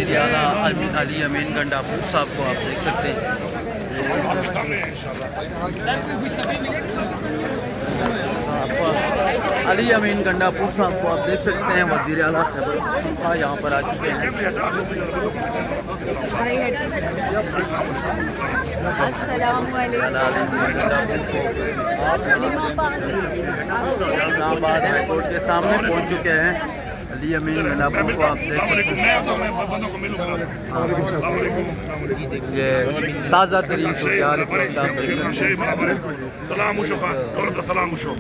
وزیر اعلیٰ علی امین گنڈاپور صاحب کو آپ دیکھ سکتے ہیں. علی امین گنڈاپور صاحب کو آپ دیکھ سکتے ہیں وزیر اعلیٰ خیبر پختونخوا یہاں پر آ چکے ہیں. السلام علیکم. اسلام آباد ہائی کورٹ کے سامنے پہنچ چکے ہیں. علی امین گنڈاپور کو آپ دیکھ سکتے ہیں. یہ تازہ ترین صورتحال اس وقت آپ دیکھ سکتے ہیں. سلام وشو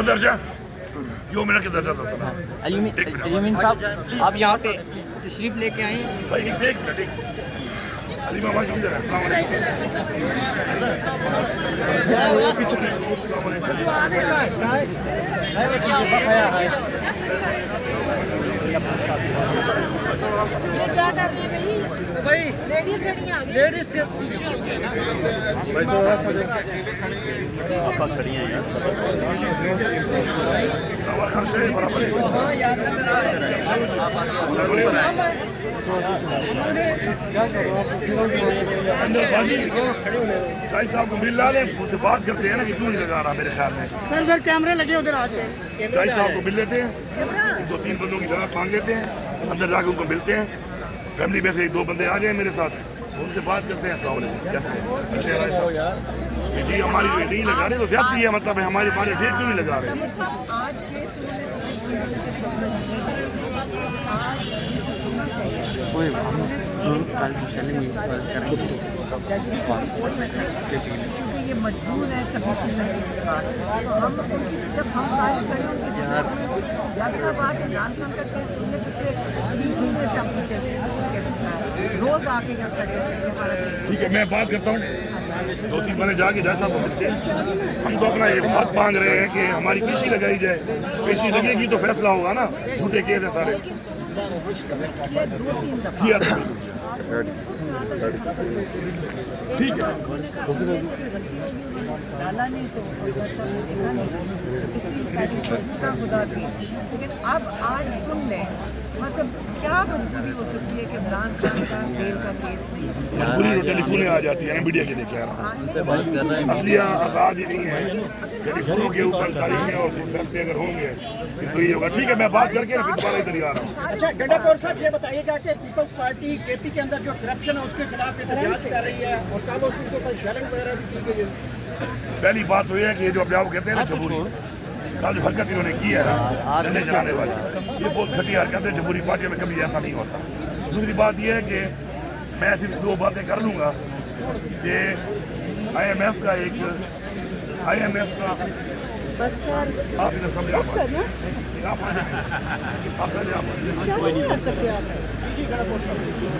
درجہ جو منٹ کے درجہ تھا. علی امین صاحب آپ یہاں پہ تشریف لے کے آئے ہیں. بھائی ایک منٹ علی ماما جی السلام لیڈیز کھڑی ہیں لیڈیز کے شاہد صاحب کو مل رہا ہے اس سے بات کرتے ہیں نا کہ کیوں نہیں لگا رہا میرے خیال میں. سر ادھر کیمرے لگے ادھر آ جائیں. شاہد صاحب کو مل لیتے ہیں 2-3 بندوں کی جگہ مانگ لیتے ہیں اندر جا کے ان کو ملتے ہیں. فیملی میں سے 1-2 بندے آ جائیں میرے ساتھ ان سے بات کرتے ہیں. السلام علیکم کیسے جی ہماری ڈیٹ نہیں لگا رہے تو زیادتی ہے مطلب ہے ہمارے ڈیٹ کیوں نہیں لگا رہے. یہ مجبور ہے 26 مئی کے بعد تو ہم ان کی جب ہم سارے کھڑے ان کی جج صاحب آج عمران خان کا کیس سننے پچھلے 3 مہینے سے ہم پیچھے روز آ کے یہاں کھڑے ہیں ہمارا کیس. ٹھیک ہے میں بات کرتا ہوں 2-3 بندے جا کے جج صاحب کو ملتے ہیں. ہم تو اپنا ایک بات مانگ رہے ہیں کہ ہماری پیشی لگائی جائے. پیشی لگے گی تو فیصلہ ہوگا نا. جھوٹے کیس ہیں سارے کیا تھا. ٹھیک ہے خدا کی لیکن اب آج سن لیں مطلب کیا مجبوری ہو سکتی ہے کہ عمران خان کا بیل کا کیس مجبوری ٹیلی فونیں آ جاتی ہیں میڈیا کے دیکھے عدلیہ آزاد ہی نہیں ہے. ٹیلی فونوں کے اوپر تاریخیں اور فیصلے اگر ہوں گے تو یہ ہوگا. ٹھیک ہے میں بات کر کے پھر دوبارہ ادھر آ رہا ہوں. اچھا گنڈاپور صاحب یہ بتائیے گا کہ پیپلز پارٹی کے پی کے اندر جو کرپشن ہے اس کے خلاف احتجاج کر رہی ہے اور کل اس کے اوپر شیلنگ وغیرہ بھی کی گئی ہے. پہلی بات تو یہ ہے کہ یہ جو اپنے آپ کو کہتے ہیں نا جمہوری کا جو حرکت انہوں نے کی ہے جھنڈے چلانے والی یہ بہت گھٹیا حرکت ہے. جمہوری پارٹی میں کبھی ایسا نہیں ہوتا. دوسری بات یہ ہے کہ میں صرف 2 باتیں کر لوں گا کہ IMF کا آپ ادھر سمجھا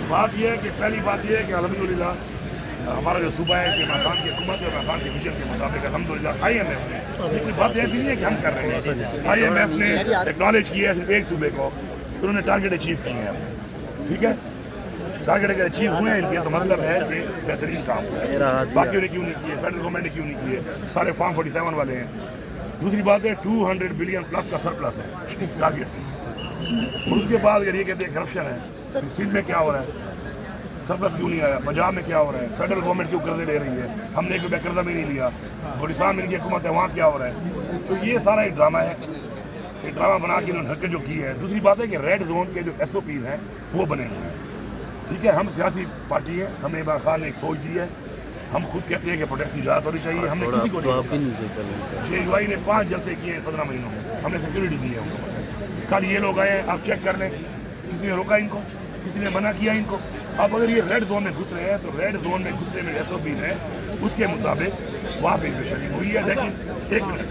بات یہ ہے کہ پہلی بات یہ ہے کہ الحمدللہ ہمارا جو صوبہ ہے کہ مکان کی حکومت اور مکان کے مشن کے مطابق الحمدللہ IMF نے یہ کوئی بات ایسی نہیں ہے کہ ہم کر رہے ہیں. IMF نے ایکنالج کیا ہے صرف ایک صوبے کو انہوں نے ٹارگیٹ اچیو کیے ہیں. ٹھیک ہے ٹارگیٹ اگر اچیو ہوئے ہیں ان کے تو مطلب ہے کہ بہترین کام ہوا ہے. باقیوں نے کیوں نہیں کیے فیڈرل گورنمنٹ نے کیوں نہیں کیے سارے فارم 47 والے ہیں. دوسری بات ہے 200 بلین پلس کا سرپلس ہے ٹارگیٹ سے. اور اس کے بعد اگر یہ کہتے ہیں کرپشن ہے سندھ میں کیا ہو رہا ہے سرپلس کیوں نہیں آیا. پنجاب میں کیا ہو رہا ہے فیڈرل گورنمنٹ کیوں قرضے لے رہی ہے ہم نے 1 روپیہ قرضہ بھی نہیں لیا. اڑیسہ میں ان کی حکومت ہے وہاں کیا ہو رہا ہے. تو یہ سارا ایک ڈرامہ ہے. ایک ڈرامہ بنا کے انہوں نے حرکت جو کی ہے. دوسری بات ہے کہ ریڈ زون کے جو SOPs ہیں وہ بنے ہوئے ہیں. ٹھیک ہے ہم سیاسی پارٹی ہے ہم نے عمران خان نے ایک سوچ دی ہے. ہم خود کہتے ہیں کہ پروٹیکٹ کی اجازت ہونی چاہیے. ہم نے کسی کو JUI نے 5 جلسے کیے ہیں 15 مہینوں میں. ہم نے سیکورٹی دی ہے ان کو. کل یہ لوگ آئے ہیں آپ چیک کر لیں کسی نے روکا ان کو کسی نے منع کیا ان کو. اب اگر یہ ریڈ زون میں گھس رہے ہیں تو ریڈ زون میں گھسنے میں SOPs ہیں اس کے مطابق وہاں پہ شریک ہوئی ہے. لیکن 1 منٹ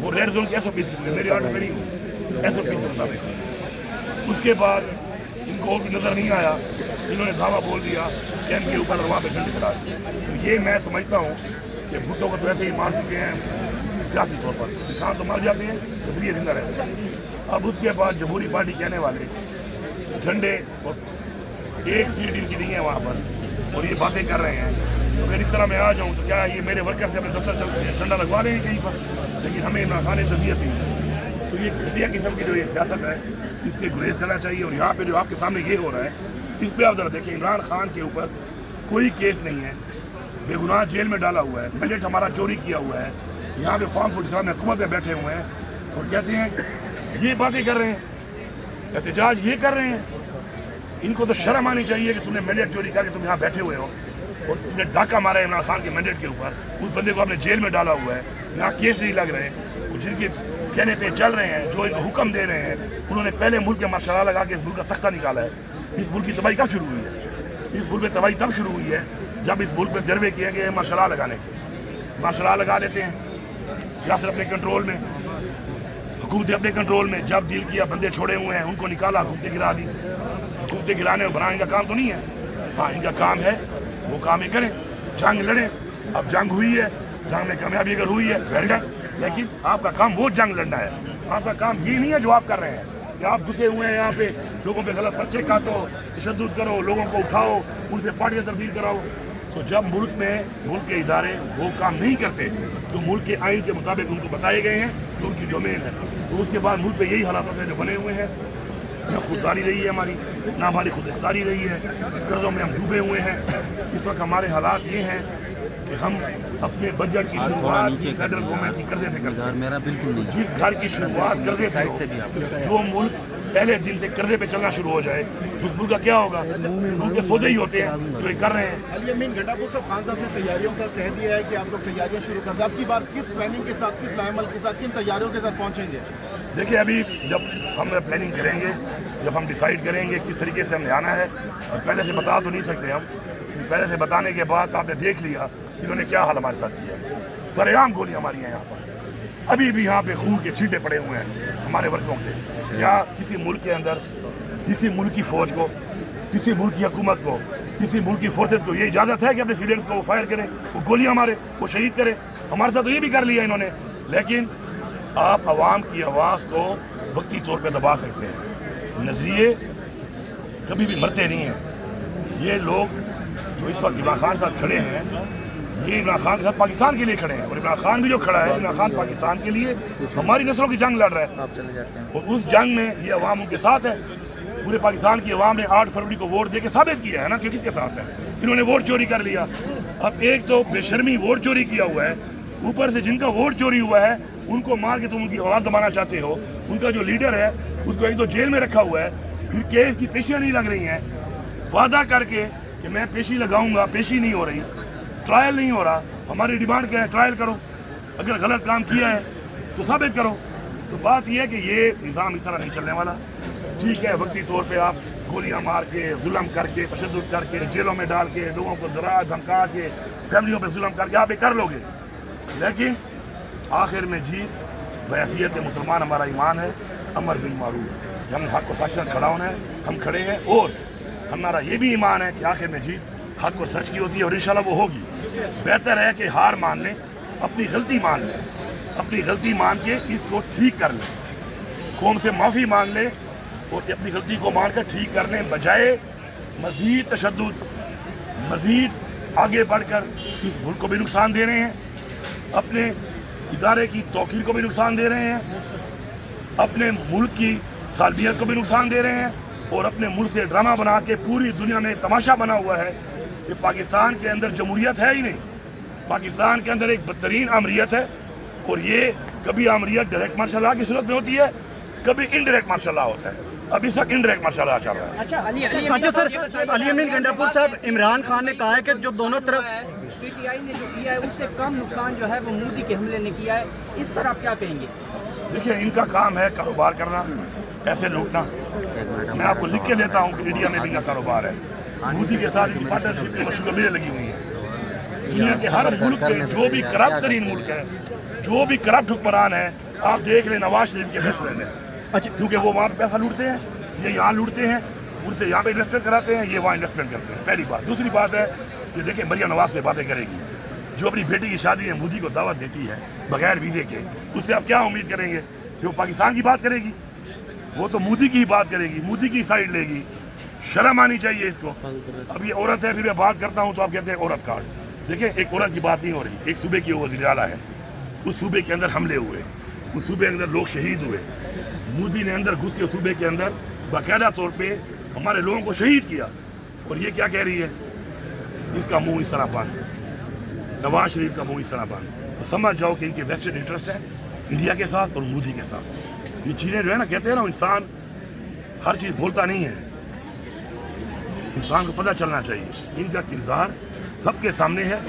وہ ریڈ زون کے SOPs میرے آرڈر میں نہیں SOPs کے مطابق. اس کے بعد ان کو نظر نہیں آیا انہوں نے دعویٰ بول دیا کیمپ کے اوپر وہاں پہ جھنڈے چلا دی. تو یہ میں سمجھتا ہوں کہ بھٹو کو تو ایسے ہی مار چکے ہیں سیاسی طور پر. کسان تو مر جاتے ہیں اس لیے زندہ رہتے ہیں. اب اس کے بعد جمہوری پارٹی کہنے والے جھنڈے اور 1 سیٹ ان کی نہیں ہے وہاں پر اور یہ باتیں کر رہے ہیں. تو اگر اس طرح میں آ جاؤں تو کیا یہ میرے ورکر سے اپنے دفتر چلتے ہیں جھنڈا لگوا لیں گے کہیں پر. لیکن ہمیں عمران خان نے تربیت دی. تو ये घटिया किस्म की जो ये सियासत है इससे गुरेज करना चाहिए। और यहाँ पे जो आपके सामने ये हो रहा है इस पर आप ज़रा देखें, इमरान खान के ऊपर कोई केस नहीं है, बेगुनाह जेल में डाला हुआ है, बजट हमारा चोरी किया हुआ है, यहाँ पे फार्म 47 में हुकूमत में बैठे हुए हैं और कहते हैं ये बातें कर रहे हैं, एहतजाज ये कर रहे हैं। इनको तो शर्म आनी चाहिए कि तुमने मैंडेट चोरी करके तुम यहाँ बैठे हुए हो और तुमने डाका मारा है इमरान खान के मैंडेट के ऊपर, उस बंदे को आपने जेल में डाला हुआ है, यहाँ केस नहीं लग रहे हैं, जिनके कहने पे चल रहे हैं, जो इनको हुक्म दे रहे हैं, उन्होंने पहले मुल्क के मार्शल लगा के इस मुल्क का तख्ता निकाला है। इस मुल्क की तबाही कब शुरू हुई है? इस मुल्क में तबाही तब शुरू हुई है जब इस मुल्क में जरबे किए गए मार्शल लगाने के। मार्शल लगा लेते हैं, सियासत अपने कंट्रोल में, हुकूमत अपने कंट्रोल में, जब दिल किया बंदे छोड़े हुए हैं उनको निकाला, हुकूमतें गिरा दी। हुकूमतें गिराने और बनाने का काम तो नहीं है, हाँ इनका काम है वो काम ही करें, जंग लड़ें। अब जंग हुई है, जंग में कामयाबी अगर हुई है वेरी गुड, लेकिन आपका काम वो जंग लड़ना है, आपका काम ये नहीं है जो आप कर रहे हैं कि आप घुसे हुए हैं यहाँ पे, लोगों पे गलत पर्चे काटो, तशद्दुद करो, लोगों को उठाओ, उनसे पार्टियाँ तब्दील कराओ। तो जब मुल्क में मुल्क के इदारे वो काम नहीं करते जो मुल्क के आइन के मुताबिक उनको बताए गए हैं तो उनकी डोमेन है, तो उसके बाद मुल्क में यही हालात होते हैं जो बने हुए हैं। न खुददारी रही है हमारी, ना हमारी खुद मुख्तारी रही है, कर्जों में हम डूबे हुए हैं। इस वक्त हमारे हालात ये हैं कि हम अपने बजट की शुरुआत फेडरल गवर्नमेंट की कर्जे से करते हैं। मेरा बिल्कुल नहीं, जिस घर की शुरुआत कर्जे साइड से भी आप जो मुल्क पहले दिन से कर्जे पे चलना शुरू हो जाए उस मुल्क का क्या होगा? मुल्क के सौदे ही होते हैं जो ये कर रहे हैं। अली अमीन गंडापुर साहब खान साहब ने तैयारियों का कह दिया है कि आप लोग तैयारियां शुरू कर दें। अब की बार किस प्लानिंग के साथ, किस लाएमल के साथ, किन तैयारियों के साथ पहुंचेंगे? देखिए अभी जब हम प्लानिंग करेंगे, जब हम डिसाइड करेंगे किस तरीके से हमें आना है, और पहले से बता तो नहीं सकते हम, पहले से बताने के बाद आपने देख लिया इन्होंने क्या हाल हमारे साथ किया। सरेआम गोलियां मारी हैं यहाँ पर, अभी भी यहाँ पे खून के छींटे पड़े हुए हैं हमारे वर्गों के। क्या किसी मुल्क के अंदर किसी मुल्क की फौज को, किसी मुल्क की हुकूमत को, किसी मुल्क की फोर्सेस को ये इजाज़त है कि अपने सिविलियंस को वो फायर करें, वो गोलियां मारे, वो शहीद करें? हमारे साथ तो ये भी कर लिया इन्होंने। लेकिन आप आवाम की आवाज़ को वक्ती तौर पर दबा सकते हैं, नजरिए कभी भी मरते नहीं हैं। ये लोग जो इस वक्त इमरान खान के साथ खड़े हैं, ये इमरान खान के साथ पाकिस्तान के लिए खड़े हैं, और इमरान खान भी जो खड़ा है, इमरान खान पाकिस्तान के लिए हमारी नस्लों की जंग लड़ रहा है, आप चले जाते हैं। और उस जंग में ये अवाम उनके साथ है। पूरे पाकिस्तान की अवाम ने 8 फरवरी को वोट दे के साबित किया है ना कि किसके साथ है। इन्होंने वोट चोरी कर लिया। अब एक तो बेशर्मी वोट चोरी किया हुआ है, ऊपर से जिनका वोट चोरी हुआ है उनको मार के तुम उनकी आवाज़ दबाना चाहते हो। उनका जो लीडर है उसको एक तो जेल में रखा हुआ है, फिर केस की पेशियाँ नहीं लग रही हैं, वादा करके कि मैं पेशी लगाऊंगा, पेशी नहीं हो रही, ट्रायल नहीं हो रहा। हमारी डिमांड क्या है? ट्रायल करो, अगर गलत काम किया है तो साबित करो। तो बात यह है कि ये निज़ाम इस तरह नहीं चलने वाला। ठीक है, वक्ती तौर पे आप गोलियां मार के, जुल्म करके, तशद्दुद करके, जेलों में डाल के, लोगों को डरा धमका के, फैमिलियों पे जुल्म करके आप ये कर लोगे, लेकिन आखिर में जीत बहैसियत मुसलमान हमारा ईमान है, अमर बिल मारूफ, हम हक और सच से खड़ा होना है, हम खड़े हैं। और हमारा ये भी ईमान है कि आखिर में जीत हक और सच की होती है, और इंशाल्लाह वो होगी। बेहतर है कि हार मान लें, अपनी गलती मान लें, अपनी गलती मान के इसको ठीक कर लें, कौम से माफ़ी मांग लें और अपनी गलती को मान कर ठीक करने बजाय मज़ीद तशद्दुद, मज़ीद आगे बढ़कर इस मुल्क को भी नुकसान दे रहे हैं, अपने इदारे की तौकीर को भी नुकसान दे रहे हैं, अपने मुल्क की सालबियत को भी नुकसान दे रहे हैं, और अपने मुल्क से ड्रामा बना के पूरी दुनिया में तमाशा बना हुआ है कि पाकिस्तान के अंदर जमहूरियत है ही नहीं, पाकिस्तान के अंदर एक बदतरीन आमरीत है। और ये कभी आमरीत डायरेक्ट मार्शल लॉ की सूरत में होती है, कभी इनडायरेक्ट मार्शल लॉ होता है। अब इस वक्त इनडायरेक्ट मार्शल लॉ चल रहा है। अच्छा सर, अली अमीन गंडापुर साहब, इमरान खान ने कहा है कि जो दोनों तरफ पीटीआई ने जो किया है उससे कम नुकसान जो है वो मोदी के हमले ने किया है, इस पर आप क्या कहेंगे? देखिए, इनका काम है कारोबार करना, पैसे लूटना। मैं आपको लिख के देता हूँ कि इंडिया में भी इनका कारोबार है, मोदी के साथ इनकी पार्टनरशिप में मशहूर लगी हुई है। दुनिया के हर मुल्क में जो भी करप्ट तरीन मुल्क है, जो भी करप्ट हुक्मरान है, आप देख लें नवाज शरीफ के बेस्ट फ्रेंड है। अच्छा, क्योंकि वो वहाँ पे पैसा लूटते हैं, ये यहाँ लूटते हैं, उनसे यहाँ पे इन्वेस्टमेंट कराते हैं, ये वहाँ इन्वेस्टमेंट करते हैं। पहली बात। दूसरी बात है कि देखिए, मरियम नवाज से बातें करेगी, जो अपनी बेटी की शादी में मोदी को दावत देती है बगैर वीज़े के, उससे आप क्या उम्मीद करेंगे? जो पाकिस्तान की बात करेगी वो तो मोदी की ही बात करेगी, मोदी की साइड लेगी। शर्म आनी चाहिए इसको। अब ये औरत है, फिर मैं बात करता हूँ तो आप कहते हैं औरत कार्ड। देखिए, एक औरत की बात नहीं हो रही, एक सूबे की वज़ीर आला है, उस सूबे के अंदर हमले हुए, उस सूबे के अंदर लोग शहीद हुए, मोदी ने अंदर घुस के सूबे के अंदर बाकायदा तौर पे हमारे लोगों को शहीद किया, और ये क्या कह रही है, इसका मुंह इस तरह बंद, नवाज शरीफ का मुंह इस तरह बंद। तो समझ जाओ कि इनके वेस्टेड इंटरेस्ट है इंडिया के साथ और मोदी के साथ। ये चीज़ें जो है ना, कहते हैं ना, इंसान हर चीज़ बोलता नहीं है, इंसान को पता चलना चाहिए। इनका किरदार सबके सामने है,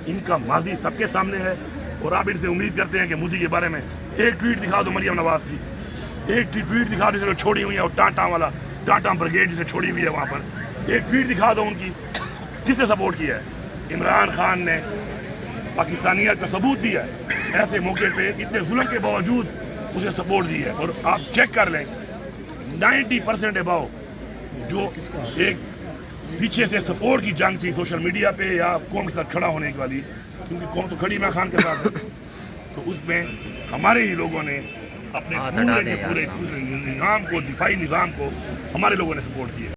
इनका माजी सबके सामने है, और आप इनसे उम्मीद करते हैं कि मोदी के बारे में एक ट्वीट दिखा दो मरियम नवाज की, एक ट्वीट दिखा दो जिसे छोड़ी हुई है, और टाटा वाला टाटा ब्रिगेड जिसे छोड़ी हुई है वहाँ पर, एक ट्वीट दिखा दो उनकी, किससे सपोर्ट किया है? इमरान खान ने पाकिस्तानियत का सबूत दिया है, ऐसे मौके पे इतने जुल्म के बावजूद उसे सपोर्ट दी है। और आप चेक कर लें 90% अबाउ जो एक पीछे से सपोर्ट की जंग थी सोशल मीडिया पे या कौम के साथ खड़ा होने की वाली, क्योंकि कौम तो खड़ी इमरान खान के साथ है, तो उसमें हमारे ही लोगों ने अपने पूरे निज़ाम को, दिफाई निज़ाम को हमारे लोगों ने सपोर्ट किया।